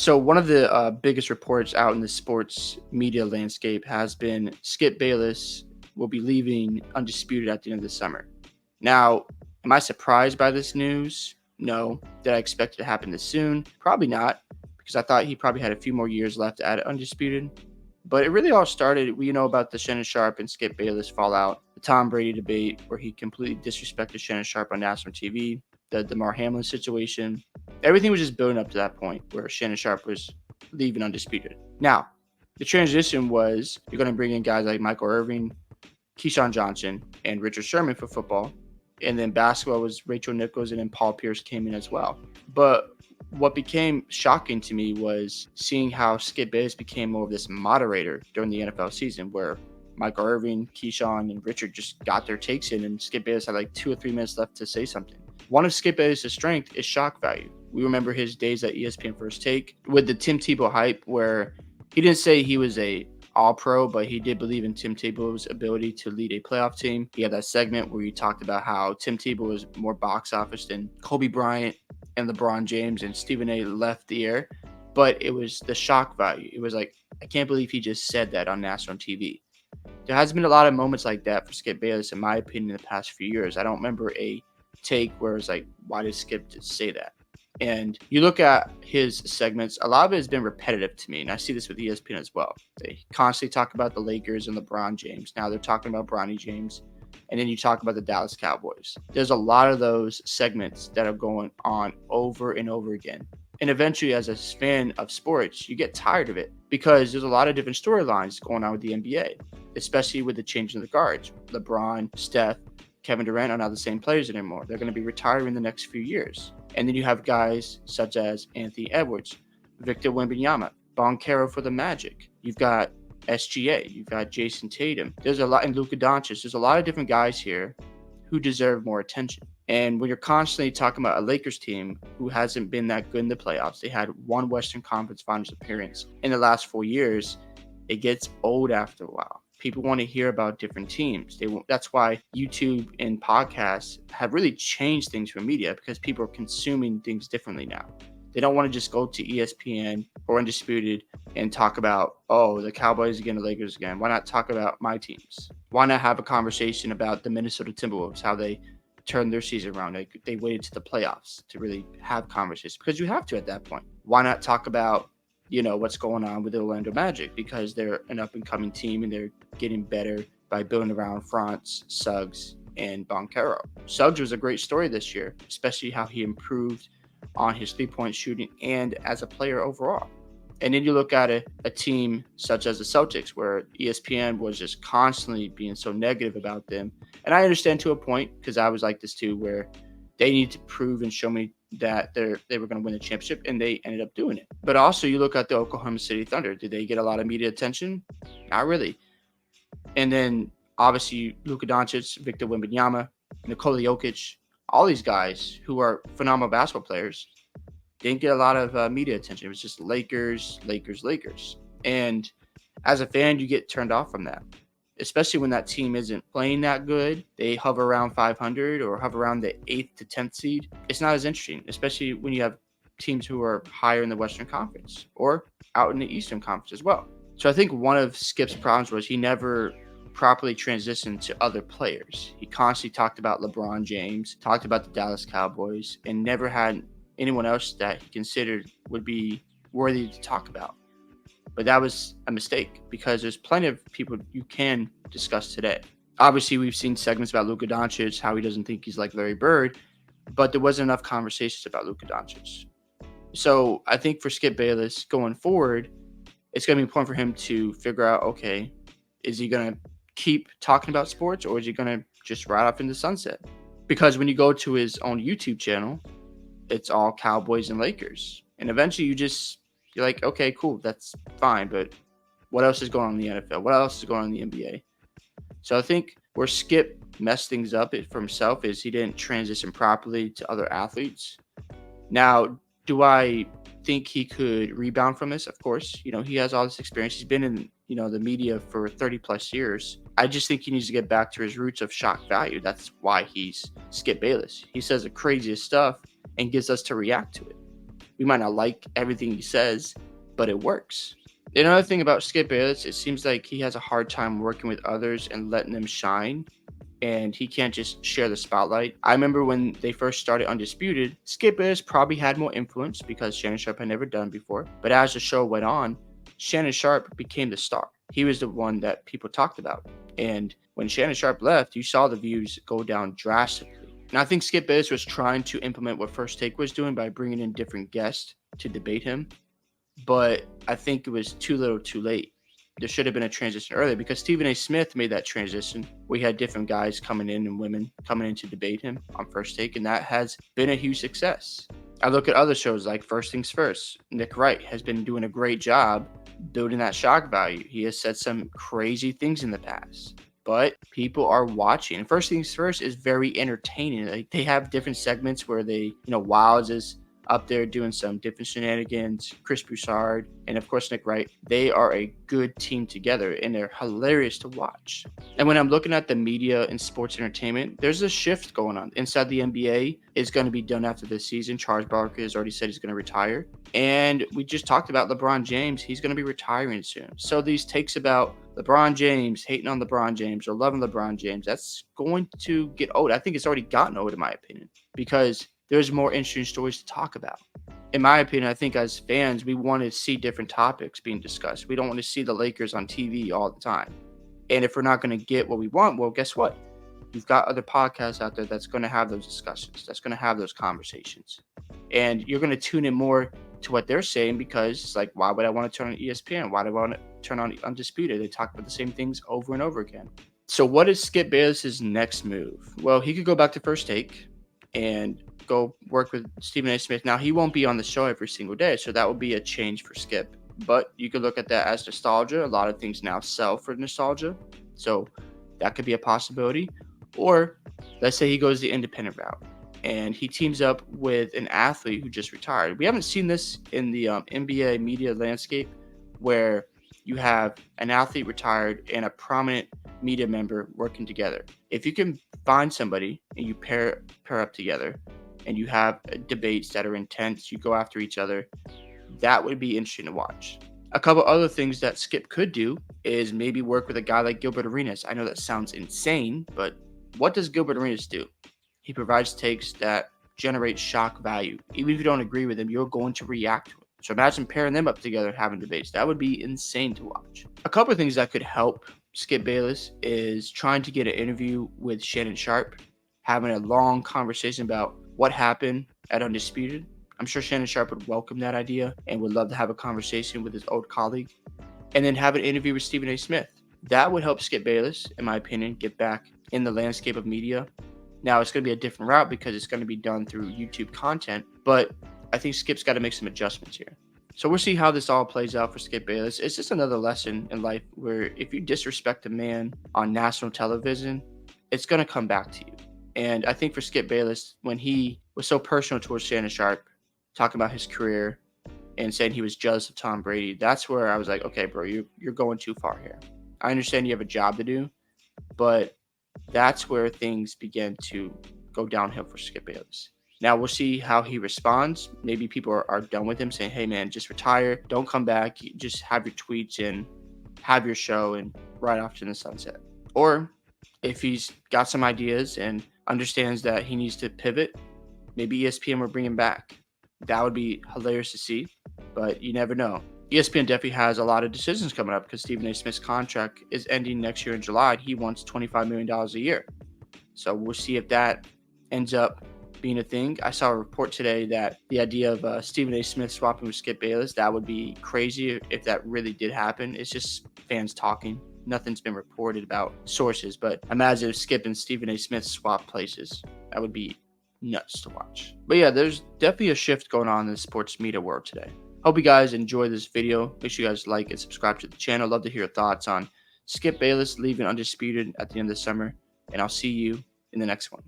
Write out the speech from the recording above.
So one of the biggest reports out in the sports media landscape has been Skip Bayless will be leaving Undisputed at the end of the summer. Now, am I surprised by this news? No. Did I expect it to happen this soon? Probably not, because I thought he probably had a few more years left at Undisputed. But it really all started, we know about the Shannon Sharp and Skip Bayless fallout, the Tom Brady debate where he completely disrespected Shannon Sharp on national TV, the DeMar Hamlin situation. Everything was just building up to that point where Shannon Sharp was leaving Undisputed. Now, the transition was you're going to bring in guys like Michael Irvin, Keyshawn Johnson, and Richard Sherman for football. And then basketball was Rachel Nichols, and then Paul Pierce came in as well. But what became shocking to me was seeing how Skip Bayless became more of this moderator during the NFL season, where Michael Irvin, Keyshawn, and Richard just got their takes in, and Skip Bayless had like 2 or 3 minutes left to say something. One of Skip Bayless' strength is shock value. We remember his days at ESPN First Take with the Tim Tebow hype, where he didn't say he was a all-pro, but he did believe in Tim Tebow's ability to lead a playoff team. He had that segment where he talked about how Tim Tebow was more box office than Kobe Bryant and LeBron James, and Stephen A. left the air. But it was the shock value. It was like, I can't believe he just said that on national TV. There has been a lot of moments like that for Skip Bayless, in my opinion, in the past few years. I don't remember a take where it's like, why did Skip just say that? And you look at his segments, a lot of it has been repetitive to me. And I see this with ESPN as well. They constantly talk about the Lakers and LeBron James. Now they're talking about Bronny James. And then you talk about the Dallas Cowboys. There's a lot of those segments that are going on over and over again. And eventually, as a fan of sports, you get tired of it because there's a lot of different storylines going on with the NBA, especially with the change in the guards. LeBron, Steph, Kevin Durant are not the same players anymore. They're going to be retiring in the next few years. And then you have guys such as Anthony Edwards, Victor Wembanyama, Boncaro for the Magic. You've got SGA. You've got Jason Tatum. There's a lot, and Luka Doncic. There's a lot of different guys here who deserve more attention. And when you're constantly talking about a Lakers team who hasn't been that good in the playoffs, they had one Western Conference Finals appearance in the last 4 years, it gets old after a while. People want to hear about different teams. That's why YouTube and podcasts have really changed things for media, because people are consuming things differently now. They don't want to just go to ESPN or Undisputed and talk about, oh, the Cowboys again, the Lakers again. Why not talk about my teams? Why not have a conversation about the Minnesota Timberwolves, how they turned their season around? They waited to the playoffs to really have conversations, because you have to at that point. Why not talk about, what's going on with the Orlando Magic, because they're an up-and-coming team and they're getting better by building around Franz, Suggs, and Boncaro. Suggs was a great story this year, especially how he improved on his three-point shooting and as a player overall. And then you look at a team such as the Celtics, where ESPN was just constantly being so negative about them. And I understand to a point, because I was like this too, where they need to prove and show me that they were going to win the championship, and they ended up doing it. But also you look at the Oklahoma City Thunder. Did they get a lot of media attention? Not really. And then obviously Luka Doncic, Victor Wembanyama, Nikola Jokic, all these guys who are phenomenal basketball players didn't get a lot of media attention. It was just Lakers. And as a fan, you get turned off from that, especially when that team isn't playing that good. They hover around 500 or hover around the 8th to 10th seed. It's not as interesting, especially when you have teams who are higher in the Western Conference or out in the Eastern Conference as well. So I think one of Skip's problems was he never properly transitioned to other players. He constantly talked about LeBron James, talked about the Dallas Cowboys, and never had anyone else that he considered would be worthy to talk about. But that was a mistake, because there's plenty of people you can discuss today. Obviously, we've seen segments about Luka Doncic, how he doesn't think he's like Larry Bird, but there wasn't enough conversations about Luka Doncic. So I think for Skip Bayless going forward, it's going to be important for him to figure out, okay, is he going to keep talking about sports, or is he going to just ride off into the sunset? Because when you go to his own YouTube channel, it's all Cowboys and Lakers. And eventually you're like, okay, cool, that's fine, but what else is going on in the NFL? What else is going on in the NBA? So I think where Skip messed things up for himself is he didn't transition properly to other athletes. Now, do I think he could rebound from this? Of course. He has all this experience. He's been in, the media for 30 plus years. I just think he needs to get back to his roots of shock value. That's why he's Skip Bayless. He says the craziest stuff and gets us to react to it. We might not like everything he says, but it works. Another thing about Skip Bayless, it seems like he has a hard time working with others and letting them shine, and he can't just share the spotlight. I remember when they first started Undisputed, Skip Bayless probably had more influence because Shannon Sharp had never done before. But as the show went on, Shannon Sharp became the star. He was the one that people talked about. And when Shannon Sharp left, you saw the views go down drastically. And I think Skip Bayless was trying to implement what First Take was doing by bringing in different guests to debate him. But I think it was too little too late. There should have been a transition earlier because Stephen A. Smith made that transition. We had different guys coming in and women coming in to debate him on First Take, and that has been a huge success. I look at other shows like First Things First. Nick Wright has been doing a great job building that shock value. He has said some crazy things in the past, but people are watching. And First Things First is very entertaining. Like, they have different segments where they, Wilds is up there doing some different shenanigans, Chris Broussard, and of course Nick Wright. They are a good team together, and they're hilarious to watch. And when I'm looking at the media and sports entertainment, there's a shift going on. Inside the NBA is going to be done after this season. Charles Barkley has already said he's going to retire. And we just talked about LeBron James. He's going to be retiring soon. So these takes about LeBron James, hating on LeBron James or loving LeBron James, that's going to get old. I think it's already gotten old, in my opinion, because there's more interesting stories to talk about. In my opinion, I think as fans, we want to see different topics being discussed. We don't want to see the Lakers on TV all the time. And if we're not going to get what we want, well, guess what? We've got other podcasts out there that's going to have those discussions, that's going to have those conversations. And you're going to tune in more to what they're saying because it's like, why would I want to turn on ESPN? Why do I want to turn on Undisputed? They talk about the same things over and over again. So what is Skip Bayless's next move? Well, he could go back to First Take and go work with Stephen A. Smith. Now, he won't be on the show every single day, so that would be a change for Skip. But you could look at that as nostalgia. A lot of things now sell for nostalgia, so that could be a possibility. Or let's say he goes the independent route and he teams up with an athlete who just retired. We haven't seen this in the NBA media landscape where you have an athlete retired and a prominent media member working together. If you can find somebody and you pair up together and you have debates that are intense, you go after each other, that would be interesting to watch. A couple other things that Skip could do is maybe work with a guy like Gilbert Arenas. I know that sounds insane, but what does Gilbert Arenas do? He provides takes that generate shock value. Even if you don't agree with him, you're going to react to it. So imagine pairing them up together having debates. That would be insane to watch. A couple of things that could help Skip Bayless is trying to get an interview with Shannon Sharp, having a long conversation about what happened at Undisputed. I'm sure Shannon Sharp would welcome that idea and would love to have a conversation with his old colleague. And then have an interview with Stephen A. Smith. That would help Skip Bayless, in my opinion, get back in the landscape of media. Now, it's going to be a different route because it's going to be done through YouTube content, but I think Skip's got to make some adjustments here. So we'll see how this all plays out for Skip Bayless. It's just another lesson in life where if you disrespect a man on national television, it's going to come back to you. And I think for Skip Bayless, when he was so personal towards Shannon Sharp, talking about his career and saying he was jealous of Tom Brady, that's where I was like, okay, bro, you're going too far here. I understand you have a job to do, but that's where things begin to go downhill for Skip Bayless. Now we'll see how he responds. Maybe people are done with him saying, hey man, just retire. Don't come back. Just have your tweets and have your show and ride off to the sunset. Or if he's got some ideas and understands that he needs to pivot, maybe ESPN will bring him back. That would be hilarious to see, but you never know. ESPN definitely has a lot of decisions coming up because Stephen A. Smith's contract is ending next year in July. He wants $25 million a year. So we'll see if that ends up being a thing. I saw a report today that the idea of Stephen A. Smith swapping with Skip Bayless, that would be crazy if that really did happen. It's just fans talking. Nothing's been reported about sources, but imagine if Skip and Stephen A. Smith swap places. That would be nuts to watch. But yeah, there's definitely a shift going on in the sports media world today. Hope you guys enjoyed this video. Make sure you guys like and subscribe to the channel. Love to hear your thoughts on Skip Bayless leaving Undisputed at the end of the summer. And I'll see you in the next one.